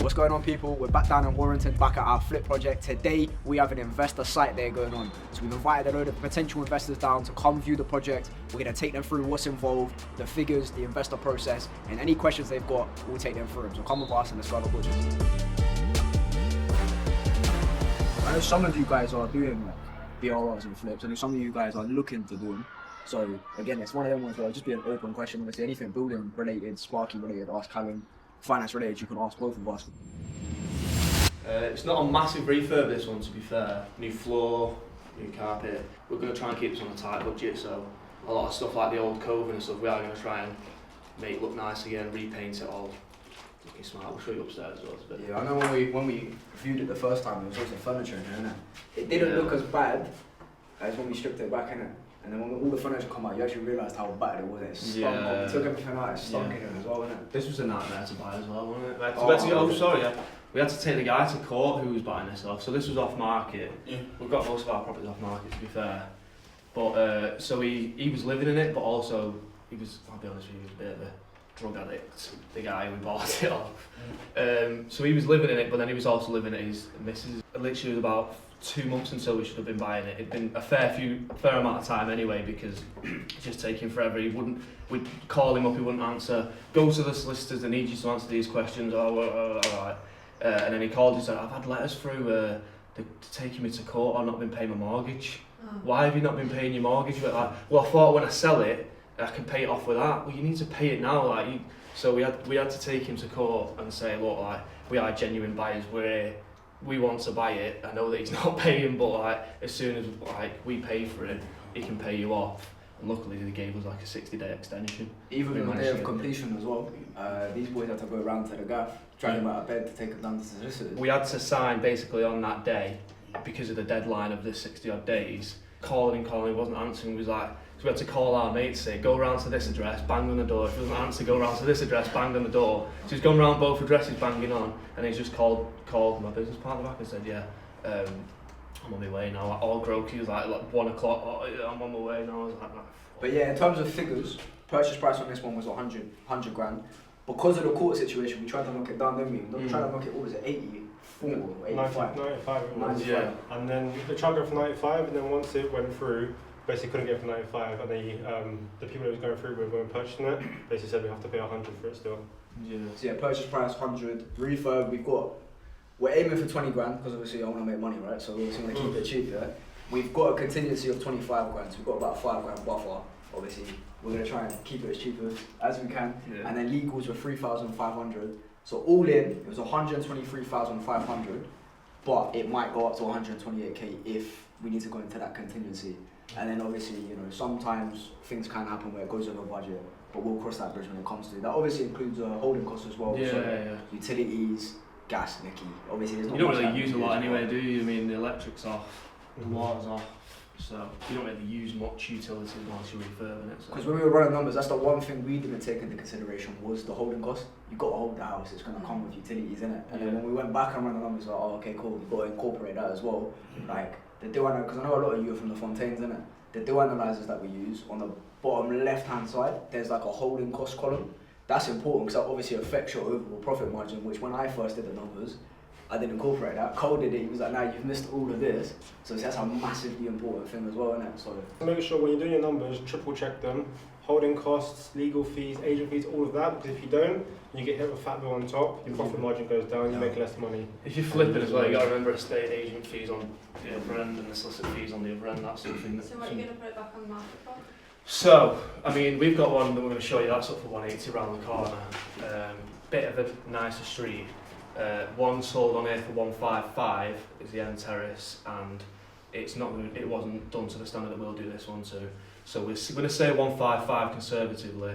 What's going on, people? We're back down in Warrington, back at our flip project. Today we have an investor site there going on. So we've invited a load of potential investors down to come view the project. We're going to take them through what's involved, the figures, the investor process, and any questions they've got, we'll take them through. So come with us and let's go have a butcher. I know some of you guys are doing like BRRs and flips, and some of you guys are looking to do them. So again, it's one of them ones where it'll just be an open question. Obviously, anything building related, Sparky related, ask Callum. Finance related, you can ask both of us. It's not a massive refurb, this one, to be fair. New floor, new carpet. We're going to try and keep this on a tight budget, so a lot of stuff like the old coving and stuff, we are going to try and make it look nice again, repaint it all. Looking smart. We'll show you upstairs as well. Yeah, I know when we viewed it the first time, there was also furniture in there, innit? It didn't look as bad as when we stripped it back, innit? And then when all the furniture come out, you actually realised how bad it was. It stunk up. We took everything out, it stunk in it as well, innit? This was a nightmare to buy as well, wasn't it? We had to take the guy to court who was buying this off. So this was off market. Yeah. We've got most of our properties off market, to be fair. But so he was living in it, but also he was, I'll be honest with you, he was a bit of a drug addict, the guy who bought it off. So he was living in it, but then he was also living at his missus. It literally was about 2 months until we should have been buying it. It'd been a fair amount of time anyway, because it's just taking forever. We'd call him up, he wouldn't answer. Go to the solicitors, they need you to answer these questions. Alright. And then he called and said, I've had letters through taking me to court. I've not been paying my mortgage. Why have you not been paying your mortgage? Like, well, I thought when I sell it, I can pay it off with that. Well, you need to pay it now. So we had to take him to court and say, look, like, we are genuine buyers. We want to buy it. I know that he's not paying, but like, as soon as we pay for it, he can pay you off. And luckily they gave us like a 60-day extension. Even on the day of completion as well, these boys had to go around to the gaff, drag him out of bed to take him down to the solicitors. We had to sign basically on that day, because of the deadline of the 60 odd days. Calling, he wasn't answering. We was like, so we had to call our mate to say, go round to this address, bang on the door. If he doesn't answer, go round to this address, bang on the door. So he's gone round both addresses banging on, and he's just called my business partner back and said, yeah, I'm on my way now. Like, all croaky, he was like 1 o'clock, oh yeah, I'm on my way now. I was like, but yeah, in terms of figures, purchase price on this one was 100 grand. Because of the court situation, we tried to knock it down, didn't we? We tried to knock it, what was it, 84 or 85? 95 it was. Yeah. And then they tried to go for 95, and then once it went through, basically couldn't get for 95, and the people that was going through when purchasing it basically said we have to pay 100 for it still. Yeah. So yeah, purchase price 100, refurb we're aiming for 20 grand because obviously I want to make money, right? So we obviously want to keep it cheap, yeah? We've got a contingency of 25 grand, so we've got about 5 grand buffer. Obviously, we're going to try and keep it as cheap as we can. Yeah. And then legals were 3,500. So all in, it was 123,500, but it might go up to 128k if we need to go into that contingency. And then obviously, you know, sometimes things can happen where it goes over budget, but we'll cross that bridge when it comes to it. That obviously includes holding costs as well. Utilities, gas, Nicky. Obviously, there's not you don't much really use a lot anyway, do you? I mean, the electric's off, the water's off, so you don't really use much utilities once you're refurbing it. Because when we were running numbers, that's the one thing we didn't take into consideration was the holding cost. You got to hold the house; it's going to come with utilities, innit? And then when we went back and ran the numbers, like, oh, okay, cool, you've got to incorporate that as well. Like the deal analyzer, because I know a lot of you are from the Fontaines, innit? The deal analyzers that we use on the bottom left-hand side, there's like a holding cost column. That's important because that obviously affects your overall profit margin, which when I first did the numbers, I didn't incorporate that. Cole did it, he was like, nah, you've missed all of this. So that's a massively important thing as well, isn't it? So make sure when you're doing your numbers, triple check them. Holding costs, legal fees, agent fees, all of that, because if you don't, you get hit with a fat bill on top, your profit margin goes down, you make less money. If you're flipping as well, you got to remember estate agent fees on the other end and the solicitor fees on the other end, that's something. So what are you going to put it back on the market for? So, I mean, we've got one that we're going to show you, that's up for 180 around the corner. Bit of a nicer street. One sold on here for 155 is the end terrace, and it wasn't done to the standard that we'll do this one to. So we're going to say 155 conservatively,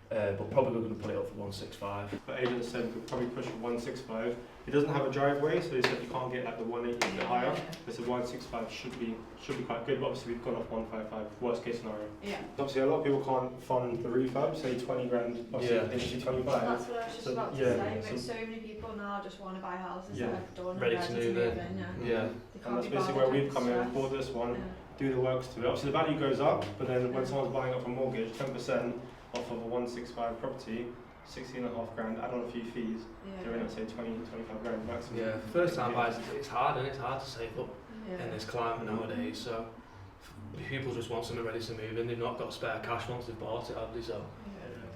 but probably we're going to put it up for 165. But agents said we could probably push for 165. It doesn't have a driveway, so they said you can't get like the 180 a bit higher. They said 165 should be quite good, but obviously we've gone off 155, worst case scenario. Yeah. Obviously a lot of people can't fund the refurb, say 20 grand, obviously they should do 25. That's what I was just about to say, but so many people now just want to buy houses that are done ready and to move in. Yeah. And that's basically where we've come in, bought this one, do the works to it. Obviously the value goes up, but then when someone's buying up a mortgage, 10% off of a 165 property, 16.5 grand, add on a few fees, you're in at say 20-25 grand maximum. Yeah, first time buyers, it's hard, and it's hard to save up in this climate nowadays. So people just want something ready to move in. They've not got spare cash once they've bought it, have they? So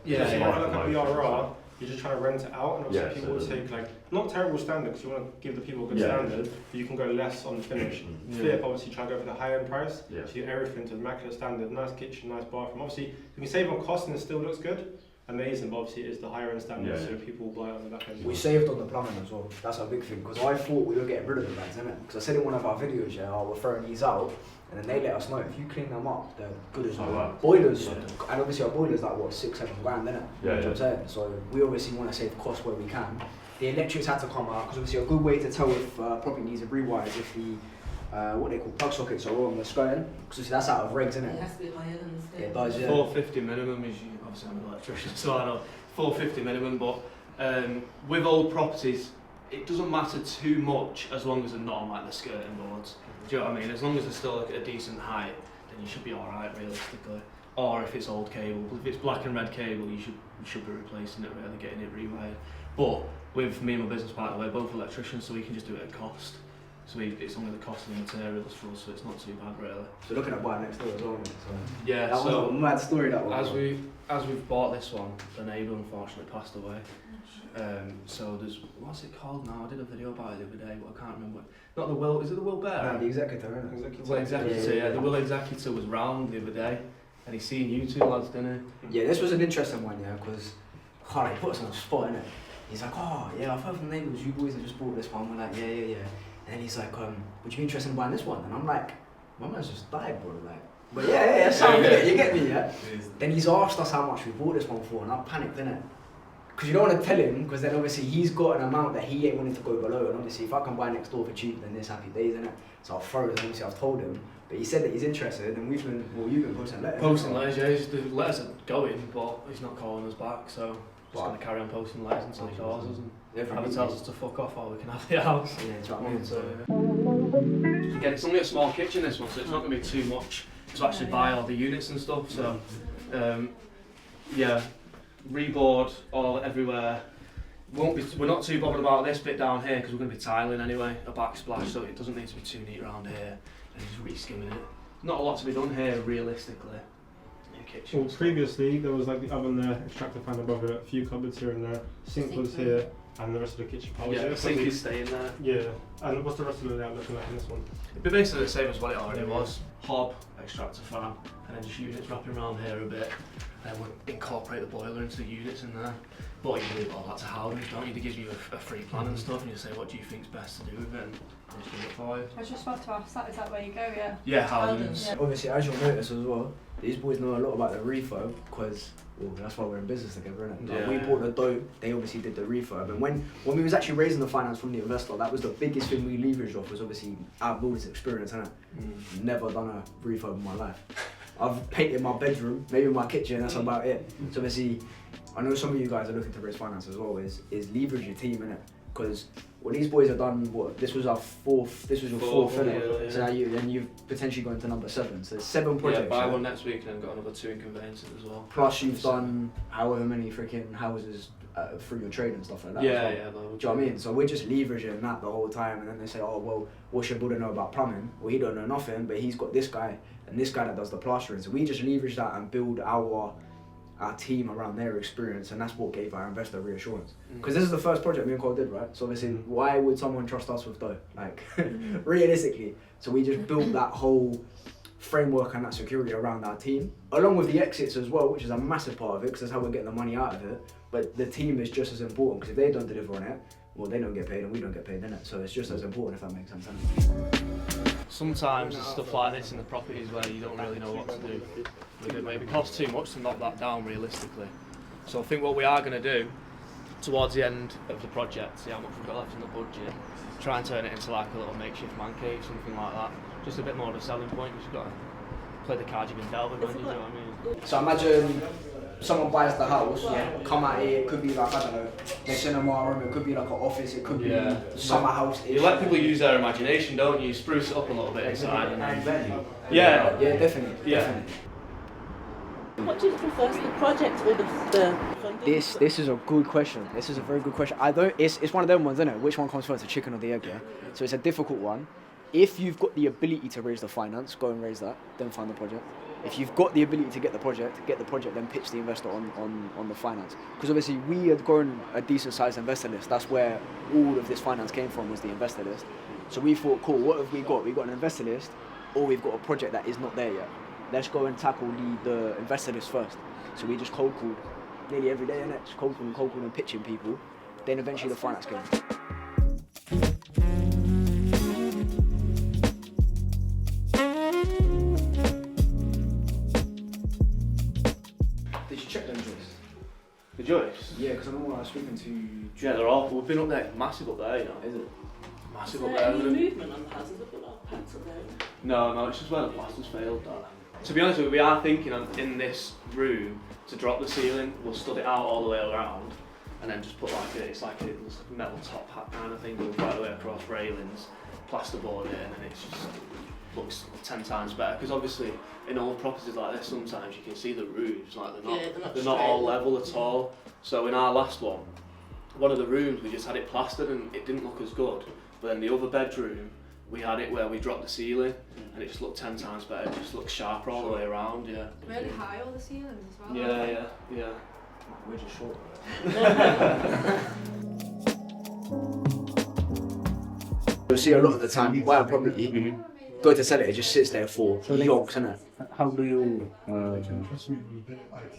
Yeah, so if I look at BRR, you're just trying to rent it out, and obviously people will take like not terrible standard because you want to give the people a good standard, but you can go less on the finish. Flip, obviously try to go for the high end price, so you get everything to immaculate standard, nice kitchen, nice bathroom. Obviously you can save on cost and it still looks good, amazing, but obviously it is the higher end standard, so people will buy it on the back end. We saved on the plumbing as well. That's a big thing, because I thought we were getting rid of the bags, innit? Because I said in one of our videos, we're throwing these out, and then they let us know if you clean them up, they're good as new. Boilers, and obviously our boilers like what, 6-7 grand, innit? You know what I'm saying? So we obviously want to save costs where we can. The electrics had to come out, because obviously a good way to tell if property needs a rewire is if the what they call plug sockets are wrong, they're skirting, because that's out of regs, innit? It has to be higher than the stairs. It does, yeah. 450 minimum is, obviously I'm an electrician, so I know 450 minimum, but with old properties, it doesn't matter too much as long as they're not on like the skirting boards. Do you know what I mean? As long as they're still like, at a decent height, then you should be alright realistically. Or if it's old cable, if it's black and red cable, you should be replacing it, really, getting it rewired. But with me and my business partner, we're both electricians, so we can just do it at cost. So it's only the cost of the materials for us, so it's not too bad really. So looking at buying next door as well, so yeah. that was a mad story, that one. As we've bought this one, the neighbour unfortunately passed away. So there's, what's it called now? I did a video about it the other day, but I can't remember. Not the will, is it the will bearer? No, the executor, innit? Well, executor, yeah. The will executor was round the other day, and he's seen you two lads, didn't he? Yeah, this was an interesting one, because Carl put us on the spot, innit? He's like, oh yeah, I've heard from the neighbours, you boys have just bought this one. We're like, yeah. And then he's like, would you be interested in buying this one? And I'm like, my man's just died, bro. Like, but yeah, sound good, you get me, yeah? Then he's asked us how much we bought this one for, and I panicked, innit? Because you don't want to tell him, because then obviously he's got an amount that he ain't wanting to go below, and obviously if I can buy next door for cheap, then there's happy days, innit? So I'll throw it, and obviously I've told him, but he said that he's interested, and you've been posting letters. Posting letters, yeah, the letters are going, but he's not calling us back, so just going to carry on posting letters until he calls us, and either tells us to fuck off, or we can have the house. Yeah, that's what I mean. So, again, it's only a small kitchen, this one, so it's not going to be too much to actually buy all the units and stuff, so, yeah, reboard all everywhere. We're not too bothered about this bit down here because we're going to be tiling anyway, a backsplash, so it doesn't need to be too neat around here, and just re-skimming it. Not a lot to be done here realistically. Kitchen. Well, previously there was like the oven there, extractor fan above it, a few cupboards here and there, sink was here, and the rest of the kitchen part was yeah, here. the sink is staying there. Yeah, and what's the rest of the layout looking like in this one? It'd be basically the same as what it already was. Hob, extractor fan, and then just units wrapping around here a bit, and then we'll incorporate the boiler into the units in there. But you leave all that to Howden, don't you? They give you a free plan and stuff, and you say what do you think's best to do with it, and they'll just do it for you. I was just about to ask that, is that where you go, yeah? Yeah, Howden's. Yeah. Obviously, as you'll notice as well, these boys know a lot about the refurb, because that's why we're in business together, innit? Like, we bought the dough, they obviously did the refurb, and when we was actually raising the finance from the investor, that was the biggest thing we leveraged off, was obviously our builder's experience, innit? Never done a refurb in my life. I've painted my bedroom, maybe my kitchen, that's about it. So obviously, I know some of you guys are looking to raise finance as well, is leverage your team, innit? Because what these boys have done, this was your fourth, innit? Yeah. So now you've potentially gone to number 7. So there's 7 projects. Yeah, buy one next week and then got another 2 in conveyancing as well. Plus you've done however many freaking houses through your trade and stuff like that. Yeah, well. yeah. Do you know what I mean? So we're just leveraging that the whole time, and then they say, oh well, what's your builder know about plumbing? Well, he don't know nothing, but he's got this guy and this guy that does the plastering. So we just leverage that and build our team around their experience, and that's what gave our investor reassurance. Because this is the first project me and Cole did, right? So obviously, why would someone trust us with dough? Like, realistically. So we just built that whole framework and that security around our team, along with the exits as well, which is a massive part of it, because that's how we're getting the money out of it. But the team is just as important, because if they don't deliver on it, well, they don't get paid and we don't get paid, innit? So it's just as important, if that makes sense, innit? Sometimes there's stuff like this in the properties where you don't really know what to do with it. Maybe it costs too much to knock that down realistically. So I think what we are going to do towards the end of the project, see how much we've got left in the budget, try and turn it into like a little makeshift man cave, something like that. Just a bit more of a selling point, because you've got to play the cards you've been dealt with, you know what I mean? So imagine someone buys the house, come out here, it could be like, I don't know, the cinema room, it could be like an office, it could be summer house. You let people use their imagination, don't you? Spruce it up a little bit inside. And value. Yeah. Yeah, definitely. Yeah. Definitely. What do you prefer, the project or the front? This is a good question. This is a very good question. It's one of them ones, isn't it? Which one comes first, the chicken or the egg? Yeah. So it's a difficult one. If you've got the ability to raise the finance, go and raise that. Then fund the project. If you've got the ability to get the project, then pitch the investor on the finance. Because obviously we had grown a decent sized investor list. That's where all of this finance came from, was the investor list. So we thought, cool, what have we got? We've got an investor list, or we've got a project that is not there yet. Let's go and tackle the investor list first. So we just cold called nearly every day, innit? Just cold calling and pitching people. Then eventually the finance came. Did you check them, Joyce? The Joyce? Yeah, because I know when I was speaking to... Yeah, they're awful. We've been up there, massive up there, you know. Is it? Massive Is up there there. any movement on the houses that put that packed up there? No, it's just where the plaster's failed, that. To be honest with you, we are thinking in this room to drop the ceiling. We'll stud it out all the way around and then just put it's like a metal top hat kind of thing, goes right the way across railings, plasterboard in, and it just looks 10 times better. Because obviously in old properties like this, sometimes you can see the roofs, like they're not all level at all. So in our last one of the rooms, we just had it plastered and it didn't look as good. But then the other bedroom, we had it where we dropped the ceiling and it just looked 10 times better. It just looked sharper all the way around, yeah. Really high, all the ceilings as well. Yeah. We're just short. You'll see a lot of the time, you buy a property, go to sell it, it just sits there for yonks, innit? How do you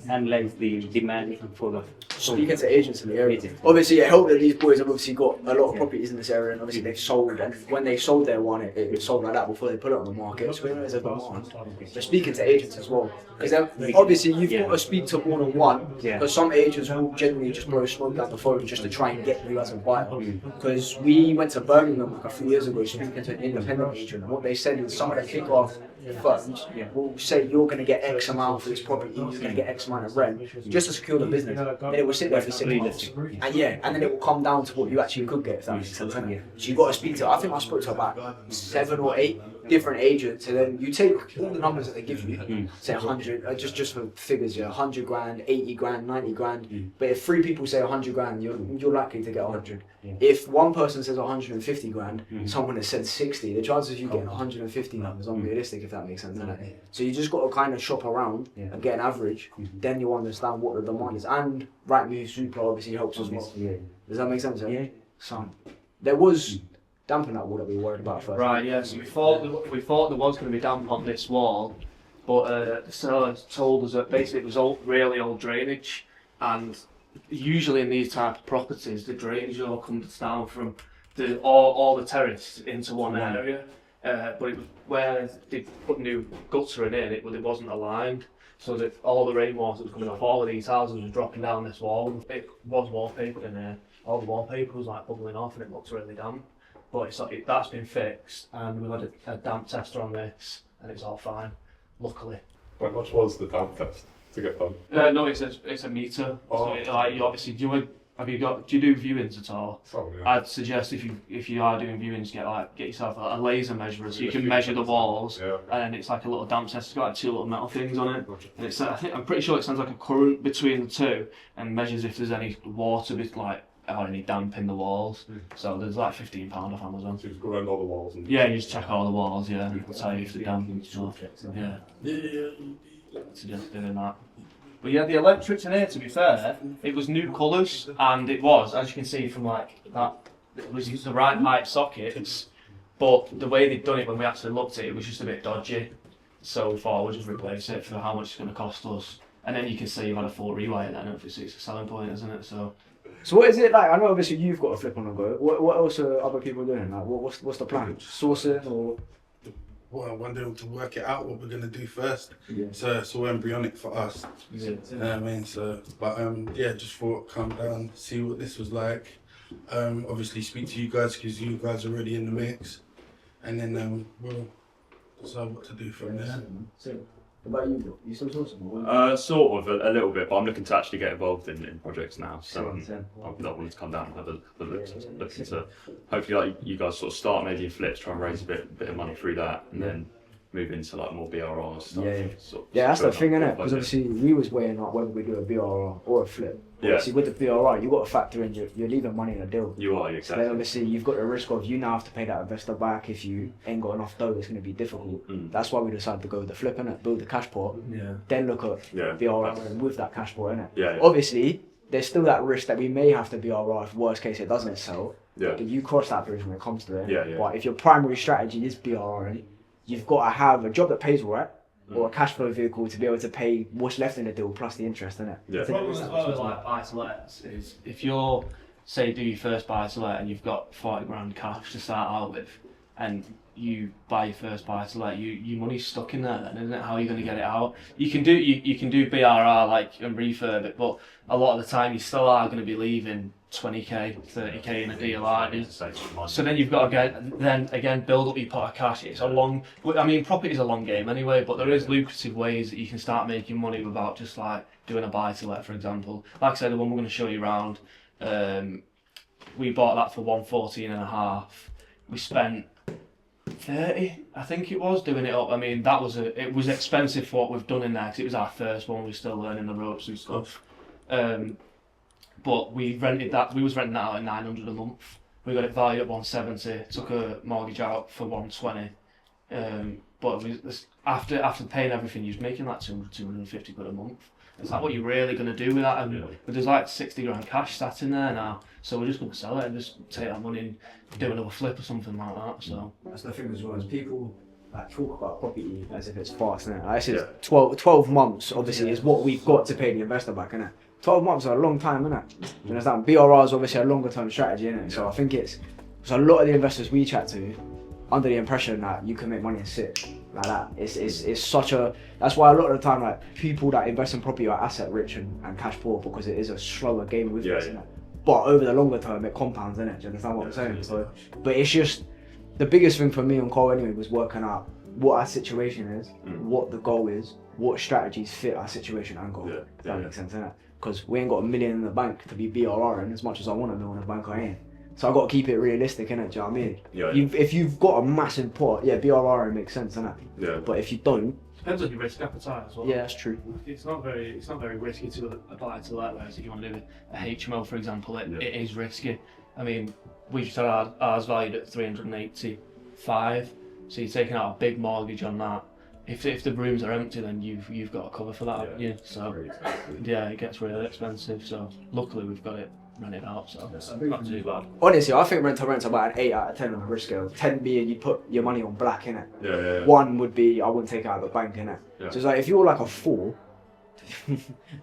analyze the demand for the... Speaking to agents in the area. Obviously, it helped that these boys have obviously got a lot of properties in this area, and obviously they've sold, and when they sold their one, it sold like that before they put it on the market, so we know there's a demand. But speaking to agents as well, because obviously you've got to speak to more than one, because some agents will generally just blow smoke down the phone just to try and get you as a buyer. Because we went to Birmingham like a few years ago speaking to an independent agent, and what they said is some of the kick-off firms will say you're going to get X amount for this property, you're going to get X amount of rent, just to secure the business. Then it will sit there for 6 months, and then it will come down to what you actually could get, if that makes sense. So you've got to speak to, I think I spoke to about 7 or 8 different agents, and then you take all the numbers that they give you, say 100, just for figures, 100 grand, 80 grand, 90 grand, but if 3 people say 100 grand, you're likely to get 100. If one person says 150 grand, someone has said 60, the chances of you getting 150 numbers is unrealistic, if that makes sense. So you just got to kind of shop around and get an average, then you understand what the demand is. And Rightmove Super obviously helps as well. Does that make sense? Yeah. So there was damp in that wall that we were worried about first. Right, yeah, so we thought there was going to be damp on this wall, but the seller told us that basically it was really old drainage, and usually in these type of properties the drainage all comes down from all the terrace into one area, but it was where they put new gutter in it wasn't aligned, so that all the rainwater was coming off all of these houses was dropping down this wall. It was wallpapered in there, all the wallpaper was like bubbling off and it looked really damp. But that's been fixed, and we've had a damp tester on this, and it's all fine, luckily. How much was the damp test to get done? No, it's a meter. So you obviously do you do viewings at all? Oh, yeah. I'd suggest if you are doing viewings, get yourself a laser measurer so you can measure the walls, and then it's like a little damp test. It's got like 2 little metal things on it, and I'm pretty sure it sends like a current between the two and measures if there's any water or any damp in the walls. So there's like £15 off Amazon. So you just go around all the walls and... Yeah, you just check all the walls, yeah. It'll tell you if they're damp and stuff. Yeah. Suggest doing that. But yeah, the electrics in here, to be fair, it was new colours, and it was, as you can see from like that, it was the right height sockets, but the way they'd done it when we actually looked at it, it was just a bit dodgy. So we thought we'll just replace it for how much it's going to cost us. And then you can see you've had a full rewire then, if it's a selling point, isn't it? So what is it like? I know obviously you've got a flip on the go. What else are other people doing? Like what's the plan? Sourcing or? Well, I wanted to work it out what we're gonna do first. Yeah. So it's all embryonic for us. Yeah. You know what I mean? So, but just thought come down, see what this was like. Obviously speak to you guys because you guys are already in the mix, and then we'll decide what to do from there. So, what about you, bro? You still sourcing? Sort of, a little bit, but I'm looking to actually get involved in projects now, so I'm not wanting to come down and have a looking to hopefully like you guys sort of start maybe in flips, try and raise a bit of money through that, and then move into like more BRR stuff. Yeah. Sort of Yeah, that's the going thing, up innit? Because portfolio. obviously we was weighing up whether we do a BRR or a flip. Yeah. Obviously with the BRR, you got to factor in you're leaving money in a deal. You are, So exactly. then obviously you've got the risk of you now have to pay that investor back. If you ain't got enough dough, it's going to be difficult. That's why we decided to go with the flip, innit? Build the cash pot, then look at BRR with that cash pot, innit? Yeah. Obviously, there's still that risk that we may have to BRR if worst case it doesn't sell. Yeah. But you cross that bridge when it comes to it. Yeah. But if your primary strategy is BRR, you've got to have a job that pays well, right? Or a cash flow vehicle to be able to pay what's left in the deal plus the interest in it. Yeah. The problem as well with like buy-to-lets is if you're, say, do your first buy-to-let and you've got 40 grand cash to start out with, and you buy your first buy-to-let, your money's stuck in there then, isn't it? How are you going to get it out? You can do BRR like and refurb it, but a lot of the time you still are going to be leaving 20k, 30k in a deal, aren't you? So then you've got to build up your pot of cash. It's a long, I mean, property's a long game anyway, but there is lucrative ways that you can start making money without just like doing a buy-to-let, for example. Like I said, the one we're going to show you around, we bought that for 114.5. We spent 30, I think it was, doing it up. I mean, it was expensive for what we've done in there because it was our first one. We're still learning the ropes and stuff. But we was renting that out at 900 a month. We got it valued at 170. Took a mortgage out for 120. But after paying everything, you was making like 250 quid a month. Is that what you're really going to do with that? And but there's like 60 grand cash sat in there now, so we're just going to sell it and just take that money and do another flip or something like that. So that's the thing as well, is people like talk about property as if it's fast, innit? Like I said, 12 months obviously is what we've got to pay the investor back, innit? 12 months are a long time, innit? You understand? BRR is obviously a longer term strategy, innit? So I think it's a lot of the investors we chat to under the impression that you can make money and sit like that. It's such a, that's why a lot of the time like people that invest in property are asset rich and cash poor, because it is a slower game with this, innit? But over the longer term it compounds, innit? Do you understand what I'm saying? So, but it's just, the biggest thing for me and Karl anyway was working out what our situation is, what the goal is, what strategies fit our situation and goal. If that makes sense, innit? Because we ain't got $1 million in the bank to be BRRing as much as I want $1 million in the bank, I ain't. So I got to keep it realistic, innit? Do you know what I mean? If you've got a massive pot, BRRing makes sense, innit? Yeah. But if you don't, depends on your risk appetite as well. Yeah, that's true. It's not very risky to apply to that. Whereas if you want to do a HMO, for example, it is risky. I mean, we just had ours valued at 385. So you're taking out a big mortgage on that. If the rooms are empty, then you've got to cover for that, haven't you? So it gets really expensive. So luckily we've got it rented out, so it's not too bad. Honestly, I think rent to rent's about an 8 out of 10 on the risk scale. 10 being you put your money on black, innit? Yeah. 1 would be I wouldn't take it out of the bank, innit? So it's like if you're like a 4,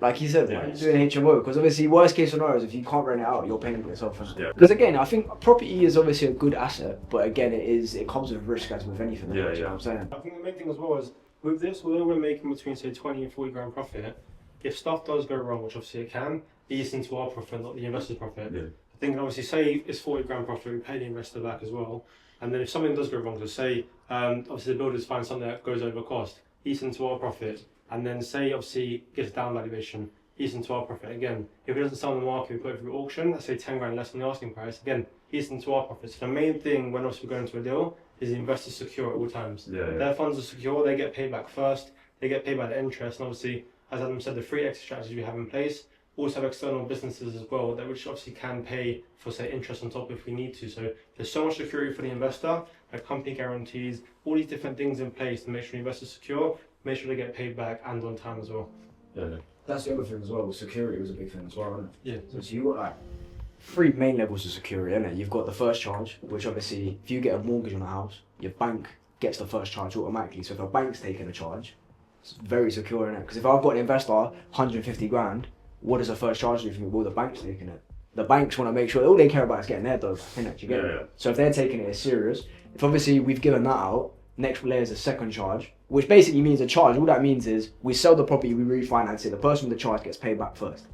like you said, like, doing HMO, because obviously worst case scenario is if you can't rent it out, you're paying for yourself. Because again, I think property is obviously a good asset, but again, it comes with risk as with anything. You know what I'm saying? I think the main thing as well is with this, although we're making between say 20 and 40 grand profit, if stuff does go wrong, which obviously it can, eats into our profit, not the investor's profit. I think obviously say it's 40 grand profit, we pay the investor back as well, and then if something does go wrong, so say obviously the builders find something that goes over cost, eats into our profit, and then say obviously gets down valuation, eats into our profit again. If it doesn't sell on the market, we put it through auction, let's say 10 grand less than the asking price, again, eats into our profit. So the main thing when obviously we go into a deal is the investors secure at all times. Their funds are secure, they get paid back first, they get paid by the interest, and obviously, as Adam said, the 3 exit strategies we have in place also have external businesses as well, that which obviously can pay for say interest on top if we need to. So there's so much security for the investor, like company guarantees, all these different things in place to make sure the investor's secure, make sure they get paid back and on time as well. That's the other thing as well. Security was a big thing as well, isn't it? Yeah. So you've got like 3 main levels of security, innit? You've got the first charge, which obviously if you get a mortgage on a house, your bank gets the first charge automatically. So if a bank's taking a charge, it's very secure, innit? Because if I've got an investor 150 grand, what does the first charge do for me? Well, the bank's taking it. The banks want to make sure all they care about is getting their dough, innit? You get it? So if they're taking it as serious, if obviously we've given that out, next layer is a second charge, which basically means a charge. All that means is we sell the property, we refinance it, the person with the charge gets paid back first.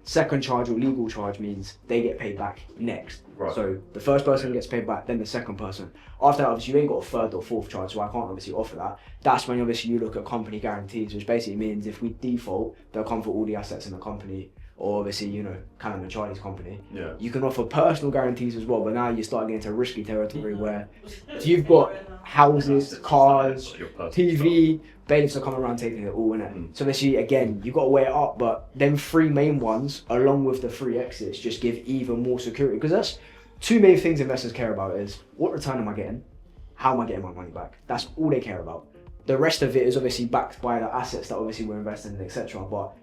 Second charge or legal charge means they get paid back next. So the first person gets paid back, then the second person. After that, obviously you ain't got a third or fourth charge, so I can't obviously offer that. That's when obviously you look at company guarantees, which basically means if we default, they'll come for all the assets in the company. or obviously, you know, Callum and Charlie's company. Yeah. You can offer personal guarantees as well, but now you start getting into risky territory where if you've got houses, cars, TV, bailiffs are coming around taking it all, innit? So obviously, again, you've got to weigh it up, but them 3 main ones, along with the 3 exits, just give even more security. Because that's 2 main things investors care about is, what return am I getting? How am I getting my money back? That's all they care about. The rest of it is obviously backed by the assets that obviously we're investing in, etc. But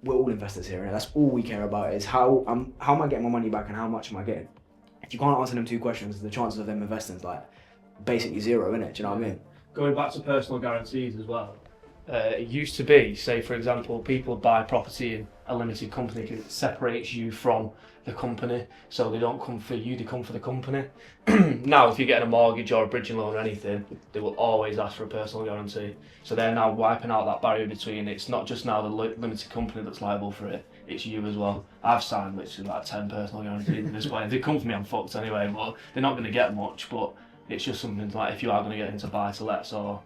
we're all investors here, and that's all we care about is how am I getting my money back and how much am I getting? If you can't answer them 2 questions, the chances of them investing is like basically 0, innit? Do you know what I mean? Going back to personal guarantees as well. It used to be, say for example, people buy property in a limited company because it separates you from the company, so they don't come for you, they come for the company. Now if you're getting a mortgage or a bridging loan or anything, they will always ask for a personal guarantee. So they're now wiping out that barrier between, it's not just now the limited company that's liable for it, it's you as well. I've signed literally like 10 personal guarantees at this point. If they come for me, I'm fucked anyway, but they're not going to get much, but it's just something like if you are going to get into buy-to-lets or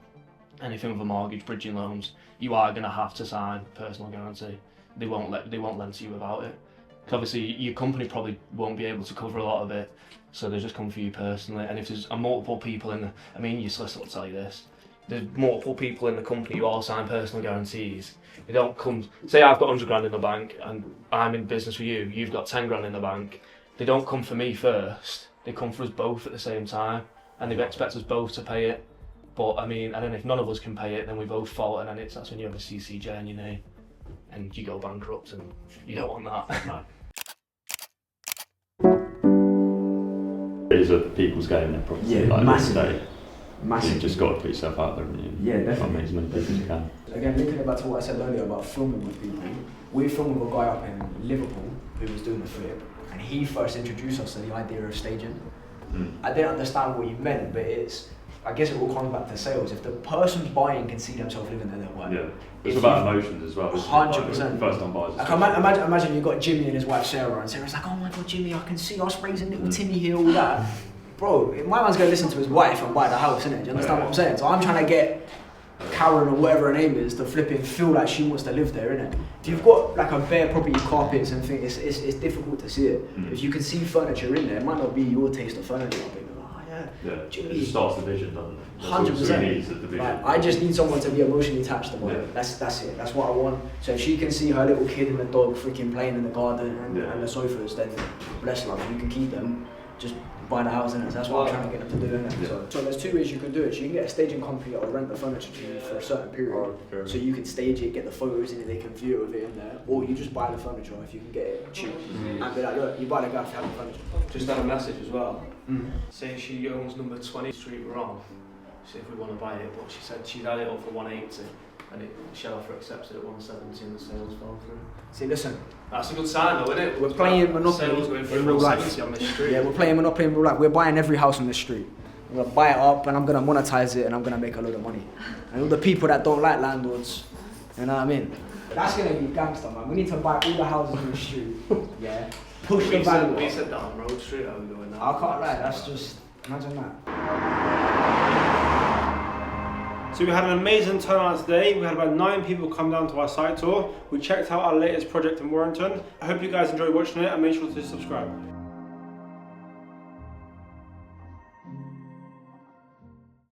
anything with a mortgage, bridging loans, you are going to have to sign personal guarantee. They won't lend to you without it. Because obviously your company probably won't be able to cover a lot of it, so they just come for you personally. And if there's multiple people in the, I mean your solicitor will tell you this, there's multiple people in the company who all sign personal guarantees. They don't come, say I've got 100 grand in the bank and I'm in business with you, you've got 10 grand in the bank. They don't come for me first, they come for us both at the same time, and they expect us both to pay it. But I mean, and then if none of us can pay it, then we both fault, and then that's when you have a CCJ in your name and you go bankrupt, and you don't want that. No. It is a people's game in property, Yeah, like massively. You've just got to put yourself out there, and you Yeah, definitely. try and make as many people as you can. Again, linking it back to what I said earlier about filming with people, we filmed with a guy up in Liverpool who was doing a flip, and he first introduced us to the idea of staging. I didn't understand what he meant, but I guess it all comes back to sales. If the person buying can see themselves living there, they'll buy. Yeah, it's about emotions as well. 100%. First time buyers. Like, imagine you've got Jimmy and his wife Sarah, and Sarah's like, oh my god, Jimmy, I can see us raising little Timmy here, all that. Bro, my man's gonna listen to his wife and buy the house, innit? Do you understand what I'm saying? So I'm trying to get Karen or whatever her name is to flipping feel like she wants to live there, innit? If you've got like a bare property, carpets and things, it's difficult to see it. If you can see furniture in there, it might not be your taste of furniture. Yeah, Jimmy. it just starts the vision, doesn't it? 100%. Like, I just need someone to be emotionally attached to it. That's it. That's what I want. So if she can see her little kid and the dog freaking playing in the garden and the sofas, then bless her. You can keep them. Just buy the house, innit? So that's what I'm trying to get them to do, innit? So there's 2 ways you can do it. So you can get a staging company that will rent the furniture to you for a certain period. So you can stage it, get the photos in it, they can view it with it in there. Or you just buy the furniture if you can get it cheap. And be like, look, you buy the guy for having the furniture. Just had a message as well, saying she owns number 20 Street we're on, see if we want to buy it, but she said she'd had it up for 180 and she offer accepted at 170 and the sales fell through. See, listen. That's a good sign though, isn't it? We're playing Monopoly in real life. On this street. Yeah, we're playing Monopoly in real life. We're buying every house on this street. I'm going to buy it up and I'm going to monetize it and I'm going to make a load of money. And all the people that don't like landlords, you know what I mean? That's going to be gangster, man. We need to buy all the houses in the street. Yeah. Push the value. We said down Road Street, how are we going now? I can't lie, that's just, imagine that. So we had an amazing turnout today. We had about 9 people come down to our site tour. We checked out our latest project in Warrington. I hope you guys enjoyed watching it and make sure to subscribe.